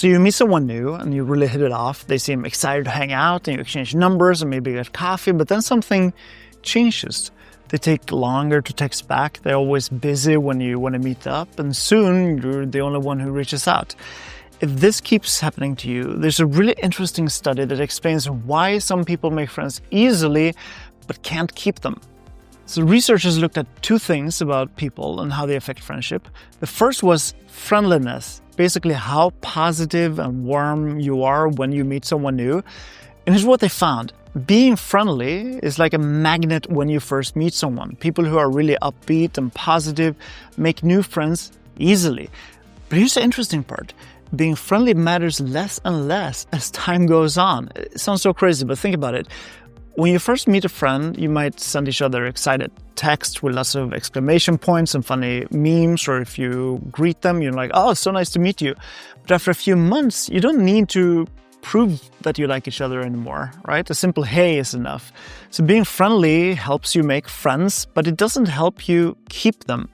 So you meet someone new and you really hit it off. They seem excited to hang out and you exchange numbers and maybe get coffee, but then something changes. They take longer to text back. They're always busy when you want to meet up, and soon you're the only one who reaches out. If this keeps happening to you, there's a really interesting study that explains why some people make friends easily but can't keep them. So researchers looked at two things about people and how they affect friendship. The first was friendliness, basically how positive and warm you are when you meet someone new. And here's what they found. Being friendly is like a magnet when you first meet someone. People who are really upbeat and positive make new friends easily. But here's the interesting part. Being friendly matters less and less as time goes on. It sounds so crazy, but think about it. When you first meet a friend, you might send each other excited texts with lots of exclamation points and funny memes, or if you greet them, you're like, oh, so nice to meet you. But after a few months, you don't need to prove that you like each other anymore, right? A simple hey is enough. So being friendly helps you make friends, but it doesn't help you keep them.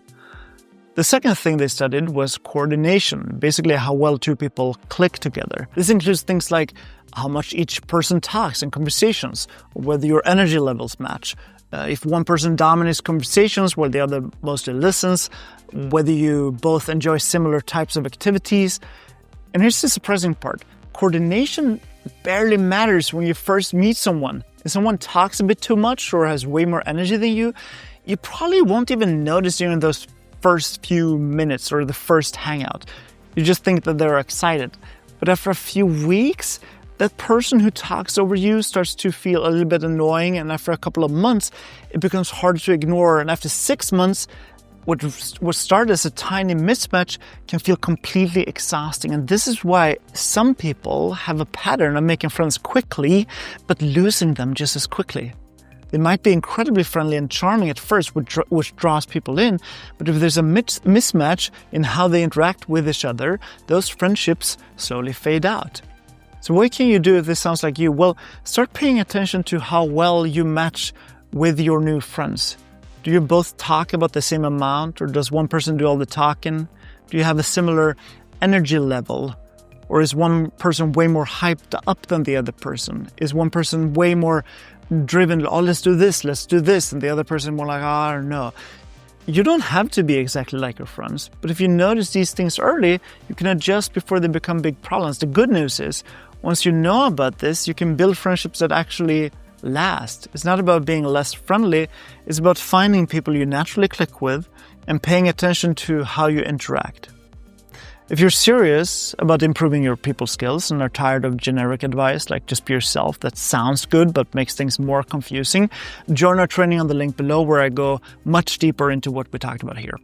The second thing they studied was coordination, basically how well two people click together. This includes things like how much each person talks in conversations, or whether your energy levels match. If one person dominates conversations while the other mostly listens, whether you both enjoy similar types of activities. And here's the surprising part. Coordination barely matters when you first meet someone. If someone talks a bit too much or has way more energy than you, you probably won't even notice during those first few minutes or the first hangout. You just think that they're excited. But after a few weeks, that person who talks over you starts to feel a little bit annoying, and after a couple of months, it becomes harder to ignore. And after 6 months, what started as a tiny mismatch can feel completely exhausting. And this is why some people have a pattern of making friends quickly, but losing them just as quickly. They might be incredibly friendly and charming at first, which draws people in, but if there's a mismatch in how they interact with each other, those friendships slowly fade out. So what can you do if this sounds like you? Well, start paying attention to how well you match with your new friends. Do you both talk about the same amount, or does one person do all the talking? Do you have a similar energy level? Or is one person way more hyped up than the other person? Is one person way more driven, oh, let's do this, and the other person more like, oh, I don't know. You don't have to be exactly like your friends, but if you notice these things early, you can adjust before they become big problems. The good news is, once you know about this, you can build friendships that actually last. It's not about being less friendly, it's about finding people you naturally click with and paying attention to how you interact. If you're serious about improving your people skills and are tired of generic advice like just be yourself that sounds good but makes things more confusing, join our training on the link below where I go much deeper into what we talked about here.